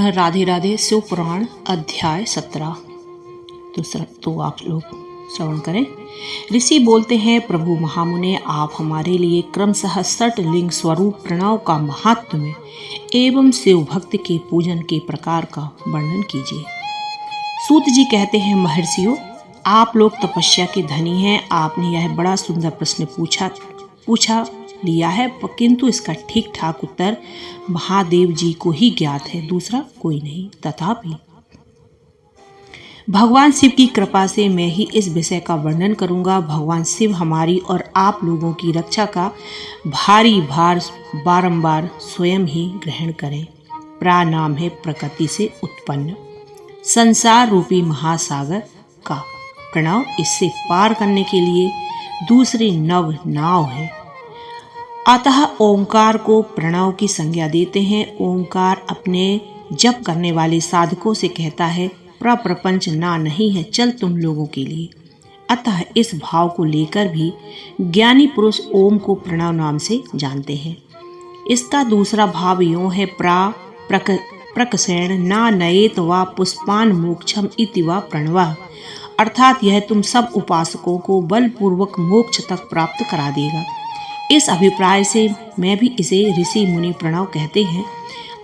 राधे राधे। शिव पुराण अध्याय 17। तो आप लोग श्रवण करें। ऋषि बोलते हैं, प्रभु महामुने, आप हमारे लिए क्रमशः सट लिंग स्वरूप प्रणव का महात्म्य एवं शिव भक्त के पूजन के प्रकार का वर्णन कीजिए। सूत जी कहते हैं, महर्षियों, आप लोग तपस्या के धनी हैं। आपने यह बड़ा सुंदर प्रश्न पूछा लिया है, किंतु इसका ठीक ठाक उत्तर महादेव जी को ही ज्ञात है, दूसरा कोई नहीं। तथापि भगवान शिव की कृपा से मैं ही इस विषय का वर्णन करूंगा। भगवान शिव हमारी और आप लोगों की रक्षा का भारी भार बारंबार स्वयं ही ग्रहण करें। प्रा नाम है प्रकृति से उत्पन्न संसार रूपी महासागर का। प्रणव इससे पार करने के लिए दूसरी नव नाव है। अतः ओंकार को प्रणव की संज्ञा देते हैं। ओंकार अपने जप करने वाले साधकों से कहता है, प्रपंच ना नहीं है, चल तुम लोगों के लिए। अतः इस भाव को लेकर भी ज्ञानी पुरुष ओम को प्रणव नाम से जानते हैं। इसका दूसरा भाव यों है, प्रकसेण ना नयेत वा पुष्पान मोक्षम इति वा प्रणवः, अर्थात यह तुम सब उपासकों को बलपूर्वक मोक्ष तक प्राप्त करा देगा। इस अभिप्राय से मैं भी इसे ऋषि मुनि प्रणव कहते हैं।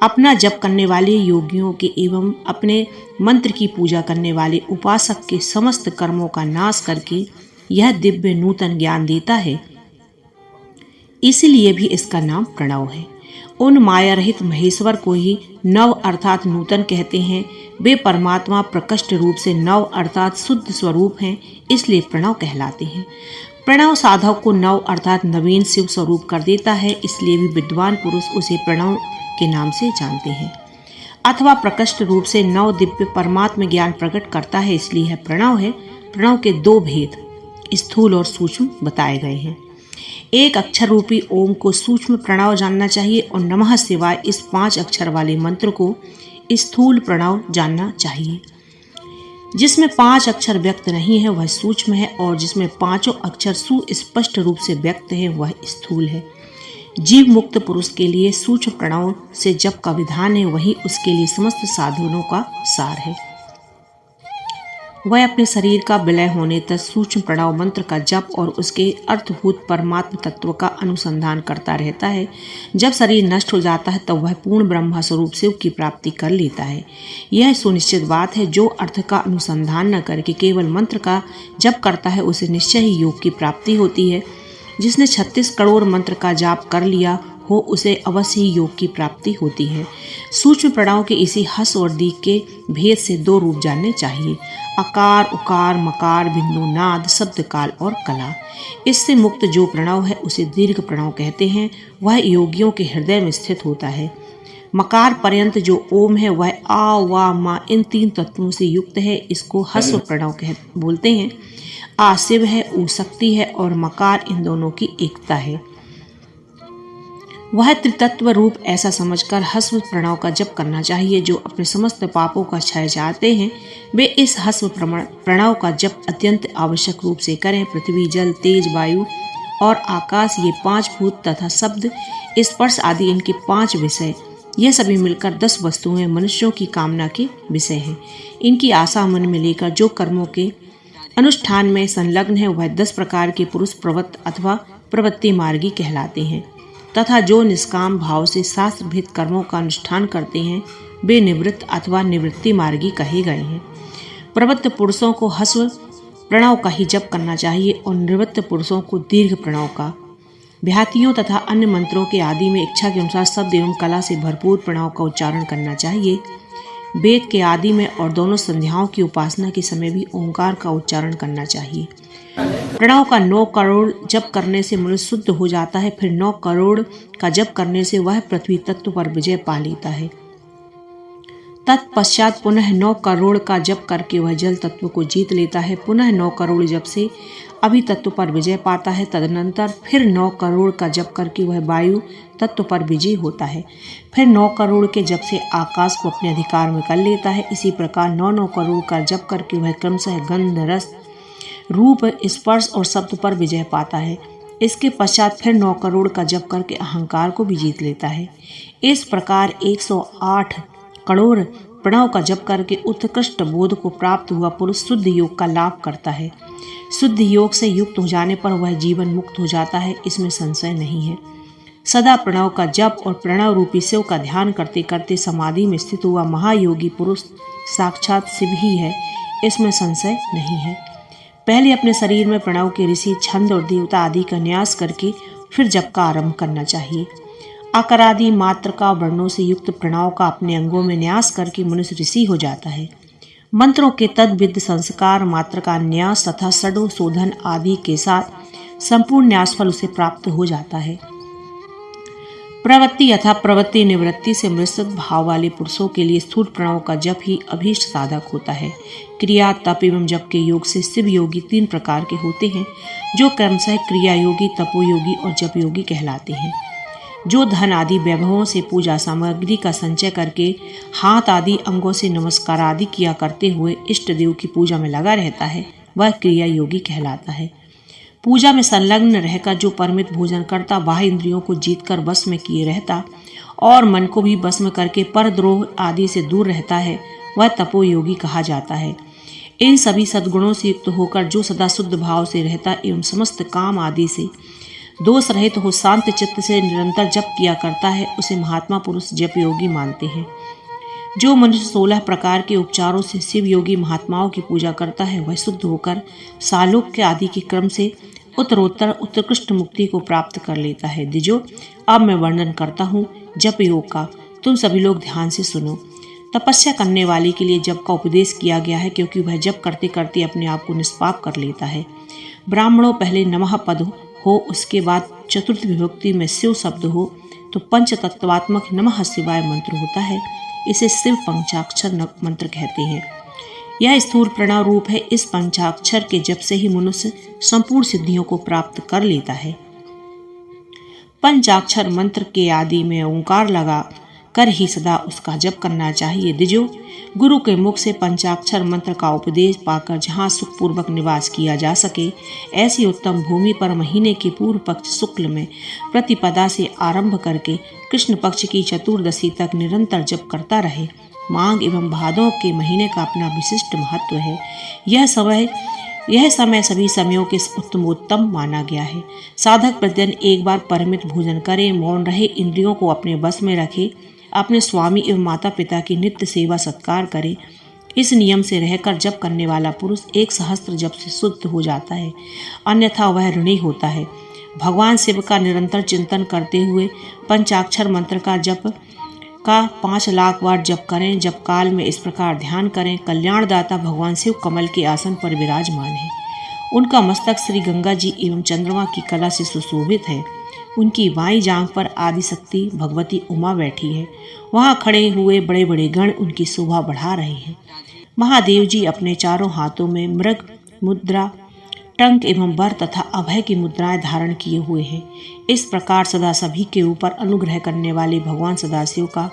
अपना जप करने वाले योगियों के एवं अपने मंत्र की पूजा करने वाले उपासक के समस्त कर्मों का नाश करके यह दिव्य नूतन ज्ञान देता है, इसलिए भी इसका नाम प्रणव है। उन माया रहित महेश्वर को ही नव अर्थात नूतन कहते हैं। वे परमात्मा प्रकृष्ट रूप से नव अर्थात शुद्ध स्वरूप हैं, इसलिए प्रणव कहलाते हैं। प्रणव साधक को नव अर्थात नवीन शिव स्वरूप कर देता है, इसलिए भी विद्वान पुरुष उसे प्रणव के नाम से जानते हैं। अथवा प्रकृष्ट रूप से नव दिव्य परमात्म ज्ञान प्रकट करता है, इसलिए यह प्रणव है। प्रणव के दो भेद स्थूल और सूक्ष्म बताए गए हैं। एक अक्षर रूपी ओम को सूक्ष्म प्रणव जानना चाहिए और नमः शिवाय इस 5 अक्षर वाले मंत्र को स्थूल प्रणव जानना चाहिए। जिसमें 5 अक्षर व्यक्त नहीं है वह सूक्ष्म है, और जिसमें 5 अक्षर सुस्पष्ट रूप से व्यक्त है वह स्थूल है। जीव मुक्त पुरुष के लिए सूक्ष्म प्रणव से जप का विधान है, वही उसके लिए समस्त साधनों का सार है। वह अपने शरीर का विलय होने तक सूक्ष्म प्रणव मंत्र का जप और उसके अर्थभूत परमात्म तत्व का अनुसंधान करता रहता है। जब शरीर नष्ट हो जाता है तब वह पूर्ण ब्रह्म स्वरूप शिव की प्राप्ति कर लेता है। यह सुनिश्चित बात है, जो अर्थ का अनुसंधान न करके केवल मंत्र का जप करता है उसे निश्चय ही योग की प्राप्ति होती है। जिसने 36 करोड़ मंत्र का जाप कर लिया हो उसे अवश्य ही योग की प्राप्ति होती है। सूक्ष्म प्रणव के इसी हस और दीक के भेद से 2 रूप जानने चाहिए, अकार उकार मकार बिंदु नाद शब्द काल और कला। इससे मुक्त जो प्रणव है उसे दीर्घ प्रणव कहते हैं। वह योगियों के हृदय में स्थित होता है। मकार पर्यंत जो ओम है वह आ वा मा इन 3 तत्वों से युक्त है। इसको हस्व प्रणव बोलते हैं। आ शिव है, ऊ शक्ति है और मकार इन दोनों की एकता है। वह त्रितत्व रूप ऐसा समझकर हस्व प्रणव का जप करना चाहिए। जो अपने समस्त पापों का क्षय चाहते हैं वे इस हस्व प्रणव का जप अत्यंत आवश्यक रूप से करें। पृथ्वी जल तेज वायु और आकाश ये 5 भूत तथा शब्द स्पर्श आदि इनके 5 विषय, यह सभी मिलकर 10 वस्तुएं मनुष्यों की कामना के विषय हैं। इनकी आशा मन में लेकर जो कर्मों के अनुष्ठान में संलग्न है वह 10 प्रकार के पुरुष प्रवृत्त अथवा प्रवृत्ति मार्गी कहलाते हैं, तथा जो निष्काम भाव से शास्त्रभित कर्मों का अनुष्ठान करते हैं वे निवृत्त अथवा निवृत्ति मार्गी कहे गए हैं। प्रवृत्त पुरुषों को हस्व प्रणव का ही जप करना चाहिए और निवृत्त पुरुषों को दीर्घ प्रणव का। व्याहतियों तथा अन्य मंत्रों के आदि में इच्छा के अनुसार शब्द एवं कला से भरपूर प्रणव का उच्चारण करना चाहिए। वेद के आदि में और दोनों संध्याओं की उपासना के समय भी ओंकार का उच्चारण करना चाहिए। प्रणव का 9 करोड़ जप करने से मनुष्य शुद्ध हो जाता है। फिर 9 करोड़ का जप करने से वह पृथ्वी तत्व पर विजय पा लेता है। तत्पश्चात पुनः 9 करोड़ का जप करके वह जल तत्व को जीत लेता है। पुनः 9 करोड़ जप से अभी तत्व पर विजय पाता है। तदनंतर फिर 9 करोड़ का जप करके वह वायु तत्व पर विजय होता है। फिर 9 करोड़ के जप से आकाश को अपने अधिकार में कर लेता है। इसी प्रकार 9 करोड़ का जप करके वह क्रमशः गंध रस रूप स्पर्श और शब्द पर विजय पाता है। इसके पश्चात फिर 9 करोड़ का जप करके अहंकार को भी जीत लेता है। इस प्रकार 108 कठोर प्रणव का जप करके उत्कृष्ट बोध को प्राप्त हुआ पुरुष शुद्ध योग का लाभ करता है। शुद्ध योग से युक्त हो जाने पर वह जीवन मुक्त हो जाता है, इसमें संशय नहीं है। सदा प्रणव का जप और प्रणव रूपी शिव का ध्यान करते करते समाधि में स्थित हुआ महायोगी पुरुष साक्षात शिव ही है, इसमें संशय नहीं है। पहले अपने शरीर में प्रणव के ऋषि, छंद और देवता आदि का न्यास करके फिर जप का आरंभ करना चाहिए। आकारादि मात्र का वर्णों से युक्त प्रणव का अपने अंगों में न्यास करके मनुष्य ऋषि हो जाता है। मंत्रों के तद्विध संस्कार मात्र का न्यास तथा षडो शोधन आदि के साथ संपूर्ण न्यास फल उसे प्राप्त हो जाता है। प्रवृत्ति अथा प्रवृत्ति निवृत्ति से मिश्रित भाव वाले पुरुषों के लिए स्थूल प्रणव का जप ही अभीष्ट साधक होता है। क्रिया, तप एवं जप के योग से शिव योगी 3 प्रकार के होते हैं, जो क्रमशः क्रिया योगी, तपोयोगी और जप योगी कहलाते हैं। जो धन आदि वैभवों से पूजा सामग्री का संचय करके हाथ आदि अंगों से नमस्कार आदि किया करते हुए इष्ट देव की पूजा में लगा रहता है, वह क्रिया योगी कहलाता है। पूजा में संलग्न रहकर जो परमित भोजन करता, बाह्य इंद्रियों को जीतकर वश में किए रहता और मन को भी वश में करके परद्रोह आदि से दूर रहता है, वह तपोयोगी कहा जाता है। इन सभी सद्गुणों से युक्त होकर जो सदा शुद्ध भाव से रहता एवं समस्त काम आदि से दोष रहित हो शांत चित्त से निरंतर जप किया करता है, उसे महात्मा पुरुष जप योगी मानते हैं। जो मनुष्य 16 प्रकार के उपचारों से शिव योगी महात्माओं की पूजा करता है, वह शुद्ध होकर सालोक्य आदि के क्रम से उत्तरोत्तर उत्कृष्ट मुक्ति को प्राप्त कर लेता है। द्विजो, अब मैं वर्णन करता हूँ जप योग का, तुम सभी लोग ध्यान से सुनो। तपस्या करने वाले के लिए जप का उपदेश किया गया है, क्योंकि वह जप करते करते अपने आप को निष्पाप कर लेता है। ब्राह्मणों पहले नमः पद हो, उसके बाद चतुर्थ विभक्ति में शिव शब्द हो तो पंच तत्वात्मक नमः शिवाय मंत्र होता है। इसे शिव पंचाक्षर मंत्र कहते हैं। यह स्थूल प्रणव रूप है। इस पंचाक्षर के जप से ही मनुष्य संपूर्ण सिद्धियों को प्राप्त कर लेता है। पंचाक्षर मंत्र के आदि में ओंकार लगा कर ही सदा उसका जप करना चाहिए। द्विजो, गुरु के मुख से पंचाक्षर मंत्र का उपदेश पाकर जहाँ सुखपूर्वक निवास किया जा सके, ऐसी उत्तम भूमि पर महीने के पूर्व पक्ष शुक्ल में प्रतिपदा से आरंभ करके कृष्ण पक्ष की चतुर्दशी तक निरंतर जप करता रहे। माघ एवं भादों के महीने का अपना विशिष्ट महत्व है। यह समय सभी समयों के उत्तमोत्तम माना गया है। साधक प्रतिदिन एक बार परिमित भोजन करे, मौन रहे, इंद्रियों को अपने बस में रखे, अपने स्वामी एवं माता पिता की नित्य सेवा सत्कार करे। इस नियम से रहकर जप करने वाला पुरुष 1 सहस्त्र जप से शुद्ध हो जाता है, अन्यथा वह ऋणी होता है। भगवान शिव का निरंतर चिंतन करते हुए पंचाक्षर मंत्र का जप का 5 लाख बार जप करें। जप काल में इस प्रकार ध्यान करें, कल्याणदाता भगवान शिव कमल के आसन पर विराजमान है। उनका मस्तक श्री गंगा जी एवं चंद्रमा की कला से सुशोभित है। उनकी बाईं जांघ पर आदिशक्ति भगवती उमा बैठी है। वहां खड़े हुए बड़े बड़े गण उनकी शोभा बढ़ा रहे हैं। महादेव जी अपने चारों हाथों में मृग मुद्रा, टंक एवं वर तथा अभय की मुद्राएं धारण किए हुए हैं। इस प्रकार सदा सभी के ऊपर अनुग्रह करने वाले भगवान सदाशिव का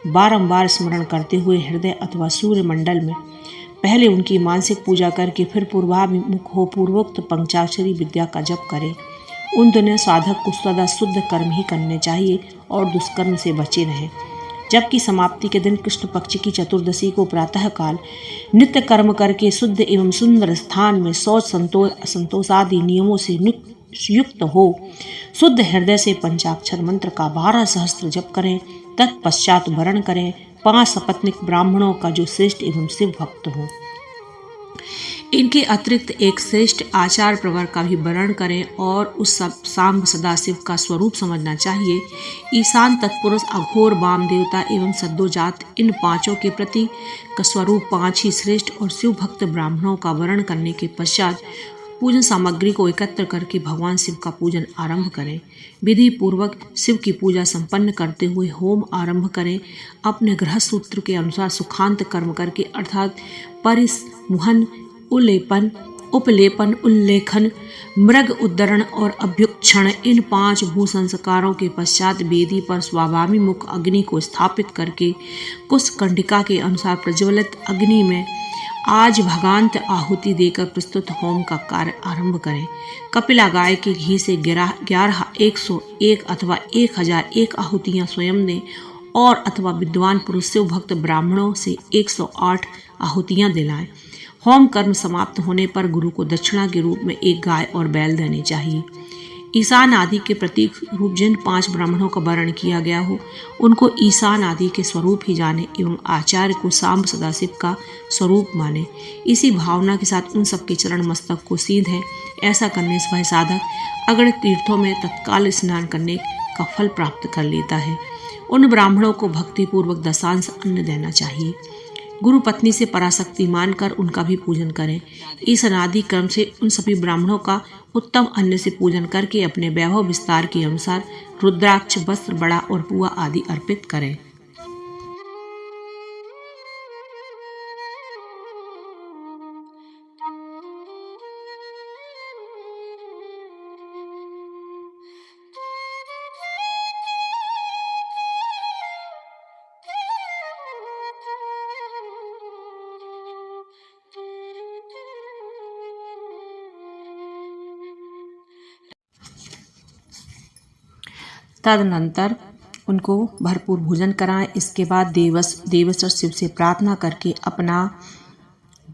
बारंबार स्मरण करते हुए हृदय अथवा सूर्य मंडल में पहले उनकी मानसिक पूजा करके फिर पूर्वाभिमुख हो पूर्वोक्त पंचाक्षरी विद्या का जप करें। उन दिनों साधक को सदा शुद्ध कर्म ही करने चाहिए और दुष्कर्म से बचे रहें। जबकि समाप्ति के दिन कृष्ण पक्ष की चतुर्दशी को प्रातः काल नित्य कर्म करके शुद्ध एवं सुंदर स्थान में शौच संतोष असंतोष आदि नियमों से युक्त हो शुद्ध हृदय से पंचाक्षर मंत्र का 12 सहस्त्र जप करें। तत्पश्चात वर्ण करें 5 सपत्निक ब्राह्मणों का जो श्रेष्ठ एवं शिव भक्त हो। इनके अतिरिक्त एक श्रेष्ठ आचार प्रवर का भी वर्ण करें और उस सब सांब सदाशिव का स्वरूप समझना चाहिए। ईशान तत्पुरुष, अघोर, वाम देवता एवं सद्दोजात, इन 5 के प्रति का स्वरूप 5 ही श्रेष्ठ और शिव भक्त ब्राह्मणों का वर्ण करने के पश्चात पूजन सामग्री को एकत्र करके भगवान शिव का पूजन आरंभ करें। विधि पूर्वक शिव की पूजा संपन्न करते हुए होम आरंभ करें। अपने गृह सूत्र के अनुसार सुखांत कर्म करके अर्थात परिसमुहन, उल्लेपन, उपलेपन, उल्लेखन, मृग उद्धरण और अभ्युक्षण, इन 5 भू संस्कारों के पश्चात वेदी पर स्वाभाविमुख अग्नि को स्थापित करके कुश कंडिका के अनुसार प्रज्वलित अग्नि में आज भगांत आहुति देकर प्रस्तुत होम का कार्य आरंभ करें। कपिला गाय के घी से 11 101 अथवा 1001 आहुतियां स्वयं दें और अथवा विद्वान पुरुष शिव भक्त ब्राह्मणों से 108 आहुतियां दिलाएं। होम कर्म समाप्त होने पर गुरु को दक्षिणा के रूप में एक गाय और बैल देनी चाहिए। ईशान आदि के प्रतीक रूप जिन 5 ब्राह्मणों का वर्ण किया गया हो उनको ईशान आदि के स्वरूप ही जाने एवं आचार्य को सांब सदाशिव का स्वरूप माने। इसी भावना के साथ उन सबके चरण मस्तक को सीधे। ऐसा करने से वह साधक अगणित तीर्थों में तत्काल स्नान करने का फल प्राप्त कर लेता है। उन ब्राह्मणों को भक्तिपूर्वक दशांश अन्न देना चाहिए। गुरु पत्नी से पराशक्ति मानकर उनका भी पूजन करें। इस अनादि क्रम से उन सभी ब्राह्मणों का उत्तम अन्न से पूजन करके अपने वैभव विस्तार के अनुसार रुद्राक्ष, वस्त्र, बड़ा और पुआ आदि अर्पित करें। तदनंतर उनको भरपूर भोजन कराएं। इसके बाद देवेश्वर शिव से प्रार्थना करके अपना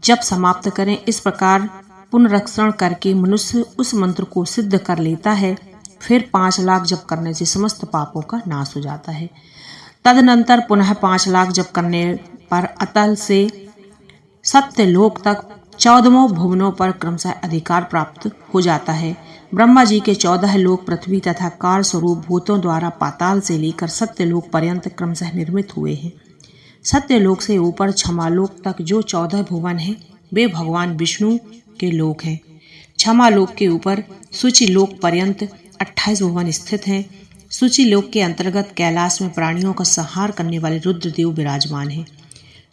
जप समाप्त करें। इस प्रकार पुनरक्षण करके मनुष्य उस मंत्र को सिद्ध कर लेता है। फिर 5 लाख जप करने से समस्त पापों का नाश हो जाता है। तदनंतर पुनः 5 लाख जप करने पर अतल से सत्यलोक तक 14 भुवनों पर क्रमशः अधिकार प्राप्त हो जाता है। ब्रह्मा जी के 14 लोक पृथ्वी तथा कार स्वरूप भूतों द्वारा पाताल से लेकर सत्यलोक पर्यंत क्रमशः निर्मित हुए हैं। सत्यलोक से ऊपर क्षमालोक तक जो 14 भुवन हैं वे भगवान विष्णु के लोक हैं। क्षमालोक के ऊपर सूचिलोक पर्यंत 28 भुवन स्थित हैं। सूचिलोक के अंतर्गत कैलाश में प्राणियों का संहार करने वाले रुद्रदेव विराजमान हैं।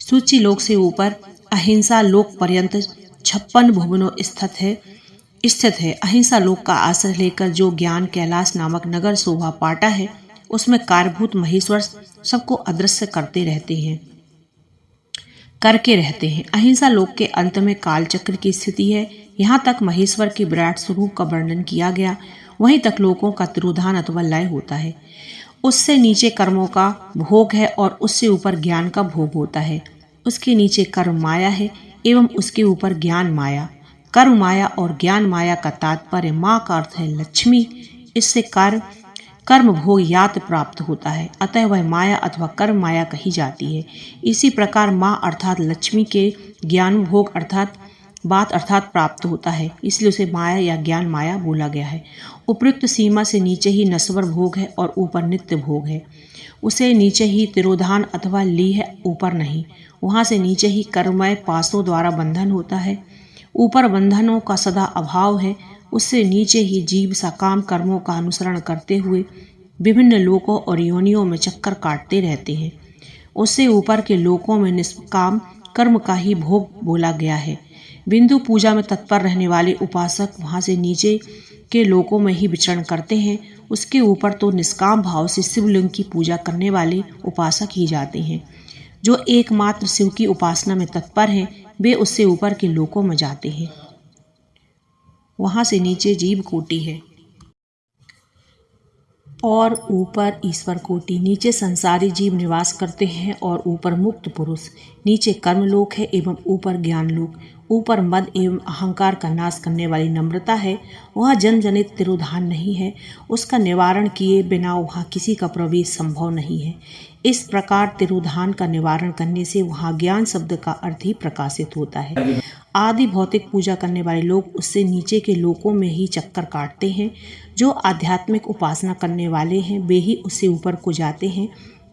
सूचिलोक से ऊपर अहिंसा लोक पर्यंत 56 भुवनों स्थित है। अहिंसा लोक का आश्रय लेकर जो ज्ञान कैलाश नामक नगर शोभा पाता है उसमें कारभूत महेश्वर सबको अदृश्य करके रहते हैं। अहिंसा लोक के अंत में कालचक्र की स्थिति है। यहाँ तक महेश्वर के विराट स्वरूप का वर्णन किया गया। वहीं तक लोकों का तिरोधान अथवा लय होता है। उससे नीचे कर्मों का भोग है और उससे ऊपर ज्ञान का भोग होता है। उसके नीचे कर्म माया है एवं उसके ऊपर ज्ञान माया। कर्म माया और ज्ञान माया का तात्पर्य माँ का अर्थ है लक्ष्मी। इससे कर्म भोग यात प्राप्त होता है, अतः वह माया अथवा कर्म माया कही जाती है। इसी प्रकार माँ अर्थात लक्ष्मी के ज्ञान भोग अर्थात प्राप्त होता है, इसलिए उसे माया या ज्ञान माया बोला गया है। उपयुक्त सीमा से नीचे ही नश्वर भोग है और ऊपर नित्य भोग है। उसे नीचे ही तिरोधान अथवा लीह, ऊपर नहीं। वहाँ से नीचे ही कर्ममय पासों द्वारा बंधन होता है, ऊपर बंधनों का सदा अभाव है। उससे नीचे ही जीव सकाम कर्मों का अनुसरण करते हुए विभिन्न लोकों और योनियों में चक्कर काटते रहते हैं। उससे ऊपर के लोकों में निष्काम कर्म का ही भोग बोला गया है। बिंदु पूजा में तत्पर रहने वाले उपासक वहाँ से नीचे के लोकों में ही विचरण करते हैं। उसके ऊपर तो निष्काम भाव से शिवलिंग की पूजा करने वाले उपासक ही जाते हैं। जो एकमात्र शिव की उपासना में तत्पर हैं वे उससे ऊपर के लोकों में जाते हैं। वहाँ से नीचे जीव कोटि है और ऊपर ईश्वर कोटि। नीचे संसारी जीव निवास करते हैं और ऊपर मुक्त पुरुष। नीचे कर्मलोक है एवं ऊपर ज्ञान लोक। ऊपर मद एवं अहंकार का नाश करने वाली नम्रता है। वह जन्म जनित तिरोधान नहीं है। उसका निवारण किए बिना वहाँ किसी का प्रवेश संभव नहीं है। इस प्रकार तिरोधान का निवारण करने से वहाँ ज्ञान शब्द का अर्थ ही प्रकाशित होता है। आदि भौतिक पूजा करने वाले लोग उससे नीचे के लोकों में ही चक्कर काटते हैं। जो आध्यात्मिक उपासना करने वाले हैं वे ही उससे ऊपर को जाते हैं।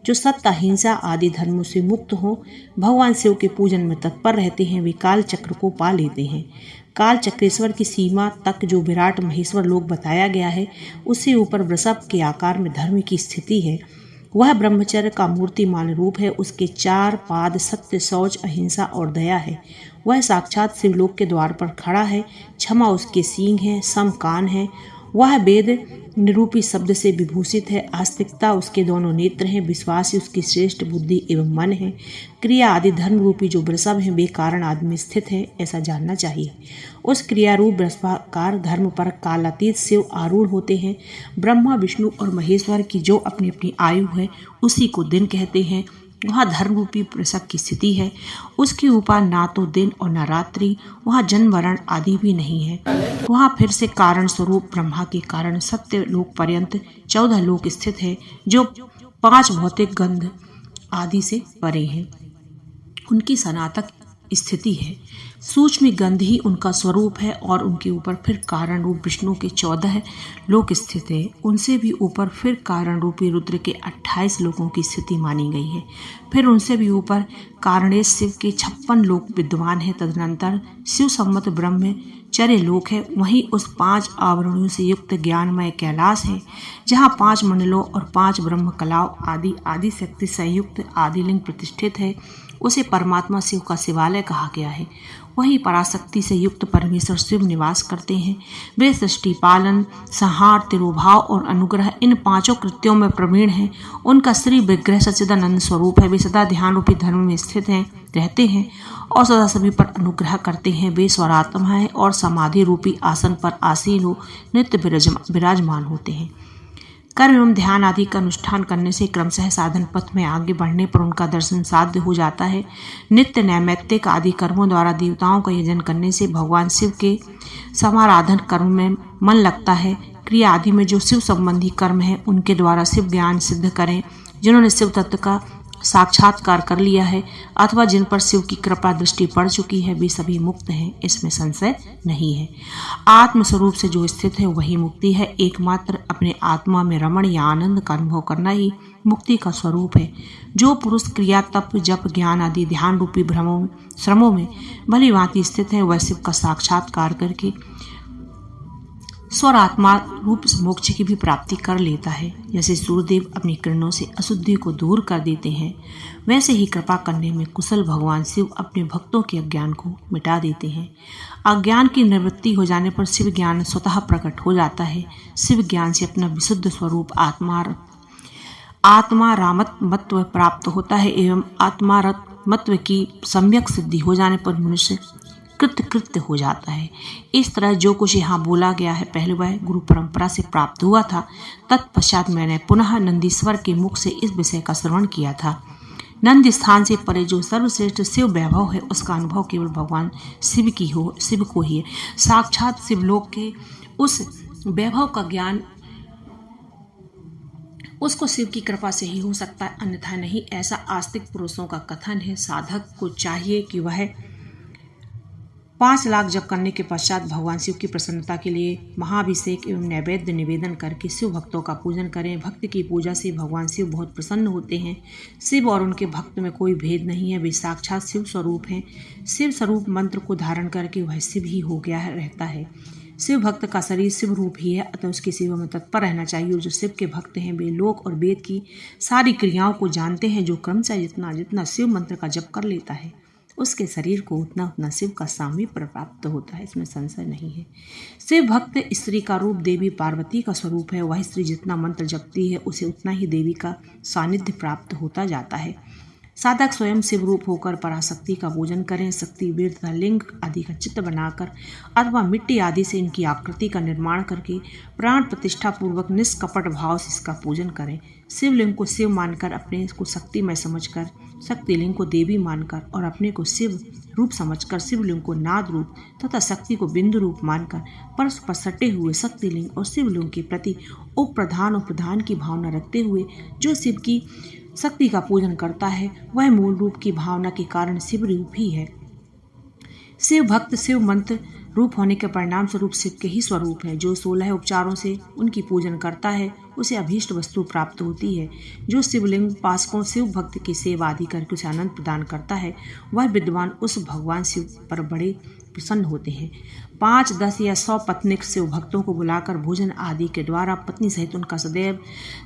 जो सत्य, अहिंसा आदि धर्मों से मुक्त हो, भगवान शिव के पूजन में तत्पर रहते हैं, वे काल चक्र को पा लेते हैं। काल चक्रेश्वर की सीमा तक जो विराट महेश्वर लोक बताया गया है उससे ऊपर वृषभ के आकार में धर्म की स्थिति है। वह ब्रह्मचर्य का मूर्तिमान रूप है। उसके 4 पाद सत्य, शौच, अहिंसा और दया है। वह साक्षात शिवलोक के द्वार पर खड़ा है। क्षमा उसके सींग हैं, सम कान है। वह वेद निरूपी शब्द से विभूषित है। आस्तिकता उसके दोनों नेत्र हैं। विश्वास ही उसकी श्रेष्ठ बुद्धि एवं मन है। क्रिया आदि धर्म रूपी जो वृषभ है वे कारण आदि में स्थित है, ऐसा जानना चाहिए। उस क्रिया रूप वृषभाकार धर्म पर कालातीत शिव आरूढ़ होते हैं। ब्रह्मा विष्णु और महेश्वर की जो अपनी अपनी आयु है उसी को दिन कहते हैं। वहाँ धर्म रूपी वृषभ की स्थिति है। उसके ऊपर ना तो दिन और न रात्रि, वहाँ जन्म मरण आदि भी नहीं है। वहाँ फिर से कारण स्वरूप ब्रह्मा के कारण सत्य लोक पर्यंत 14 लोक स्थित है, जो 5 भौतिक गंध आदि से परे हैं। उनकी सनातक स्थिति है। सूक्ष्म गंध ही उनका स्वरूप है और उनके ऊपर फिर कारण रूप विष्णु के 14 लोक स्थित है। उनसे भी ऊपर फिर कारण रूपी रुद्र के 28 लोकों की स्थिति मानी गई है। फिर उनसे भी ऊपर कारणेश शिव के 56 लोक विद्यमान है। तदनंतर शिव सम्मत ब्रह्मचर्य लोक है। वहीं उस 5 आवरणों से युक्त ज्ञानमय कैलाश है, जहाँ 5 मंडलों और 5 ब्रह्म कलाओं आदि शक्ति संयुक्त आदिलिंग प्रतिष्ठित है। उसे परमात्मा शिव का शिवालय कहा गया है। वहीं पराशक्ति से युक्त परमेश्वर शिव निवास करते हैं। वे सृष्टि पालन, संहार, तिरोभाव और अनुग्रह इन 5 कृत्यों में प्रवीण हैं। उनका श्री विग्रह सच्चिदानंद स्वरूप है। वे सदा ध्यान रूपी धर्म में स्थित हैं, रहते हैं और सदा सभी पर अनुग्रह करते हैं। वे स्वरात्मा है और समाधि रूपी आसन पर आसीन हो नित्य विराजमान होते हैं। कर्म एवं ध्यान आदि का अनुष्ठान करने से क्रमशः साधन पथ में आगे बढ़ने पर उनका दर्शन साध्य हो जाता है। नित्य नैमित्तिक आदि कर्मों द्वारा देवताओं का यजन करने से भगवान शिव के समाराधन कर्म में मन लगता है। क्रिया आदि में जो शिव संबंधी कर्म है उनके द्वारा शिव ज्ञान सिद्ध करें। जिन्होंने शिव तत्व का साक्षात्कार कर लिया है अथवा जिन पर शिव की कृपा दृष्टि पड़ चुकी है, वे सभी मुक्त हैं, इसमें संशय नहीं है। आत्म स्वरूप से जो स्थित है वही मुक्ति है। एकमात्र अपने आत्मा में रमण या आनंद का अनुभव करना ही मुक्ति का स्वरूप है। जो पुरुष क्रिया, तप, जप, ज्ञान आदि ध्यान रूपी श्रमों में भली भांति स्थित है, वह शिव का साक्षात्कार करके स्वरात्मा रूप मोक्ष की भी प्राप्ति कर लेता है। जैसे सूर्यदेव अपनी किरणों से अशुद्धि को दूर कर देते हैं, वैसे ही कृपा करने में कुशल भगवान शिव अपने भक्तों के अज्ञान को मिटा देते हैं। अज्ञान की निवृत्ति हो जाने पर शिव ज्ञान स्वतः प्रकट हो जाता है। शिव ज्ञान से अपना विशुद्ध स्वरूप आत्मारामत्व प्राप्त होता है एवं आत्मारामत्व की सम्यक सिद्धि हो जाने पर मनुष्य कृत्य हो जाता है। इस तरह जो कुछ यहाँ बोला गया है पहले वह गुरु परंपरा से प्राप्त हुआ था। तत्पश्चात मैंने पुनः नंदीश्वर के मुख से इस विषय का श्रवण किया था। नंद स्थान से परे जो सर्वश्रेष्ठ शिव वैभव है उसका अनुभव केवल भगवान शिव को ही है। साक्षात शिवलोक के उस वैभव का ज्ञान उसको शिव की कृपा से ही हो सकता है, अन्यथा नहीं, ऐसा आस्तिक पुरुषों का कथन है। साधक को चाहिए कि वह 5 लाख जप करने के पश्चात भगवान शिव की प्रसन्नता के लिए महाभिषेक एवं नैवेद्य निवेदन करके शिव भक्तों का पूजन करें। भक्त की पूजा से भगवान शिव बहुत प्रसन्न होते हैं। शिव और उनके भक्त में कोई भेद नहीं है, वे साक्षात शिव स्वरूप हैं। शिव स्वरूप मंत्र को धारण करके वह शिव ही हो गया रहता है। शिव भक्त का शरीर शिव रूप ही है, अतः उसकी सेवा में तत्पर रहना चाहिए। जो शिव के भक्त हैं वे लोक और वेद की सारी क्रियाओं को जानते हैं। जो क्रमशः जितना शिव मंत्र का जप कर लेता है उसके शरीर को उतना शिव का सामीप्य प्राप्त होता है, इसमें संशय नहीं है। शिव भक्त स्त्री का रूप देवी पार्वती का स्वरूप है। वह स्त्री जितना मंत्र जपती है उसे उतना ही देवी का सानिध्य प्राप्त होता जाता है। साधक स्वयं शिव रूप होकर पराशक्ति का पूजन करें। शक्ति वीर तथा लिंग आदि का चित्र बनाकर अथवा मिट्टी आदि से इनकी आकृति का निर्माण करके प्राण प्रतिष्ठा पूर्वक निष्कपट भाव से इसका पूजन करें। शिवलिंग को शिव मानकर, अपने को शक्तिमय समझकर, शक्तिलिंग को देवी मानकर और अपने को शिव रूप समझकर शिवलिंग को नाद रूप तथा शक्ति को बिंदु रूप मानकर परस्पर सटे हुए शक्तिलिंग और शिवलिंग के प्रति उप प्रधान और प्रधान की भावना रखते हुए जो शिव की शक्ति का पूजन करता है वह मूल रूप की भावना के कारण शिव रूप ही है। शिव भक्त शिव मंत्र रूप होने के परिणाम स्वरूप शिव के ही स्वरूप है। जो 16 उपचारों से उनकी पूजन करता है उसे अभीष्ट वस्तु प्राप्त होती है। जो शिवलिंग उपासकों शिव भक्त की सेवा आदि करके उसे आनंद प्रदान करता है वह विद्वान उस भगवान शिव पर बड़े प्रसन्न होते हैं। 5, 10 या 100 पत्नीक शिव भक्तों को बुलाकर भोजन आदि के द्वारा पत्नी सहित उनका सदैव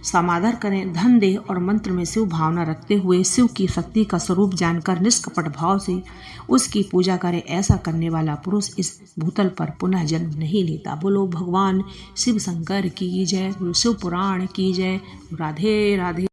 समादर करें। धन, देह और मंत्र में शिव भावना रखते हुए शिव की शक्ति का स्वरूप जानकर निष्कपट भाव से उसकी पूजा करें। ऐसा करने वाला पुरुष इस भूतल पर पुनः जन्म नहीं लेता। बोलो भगवान शिव शंकर की जय, शिव पुराण की जय। राधे राधे।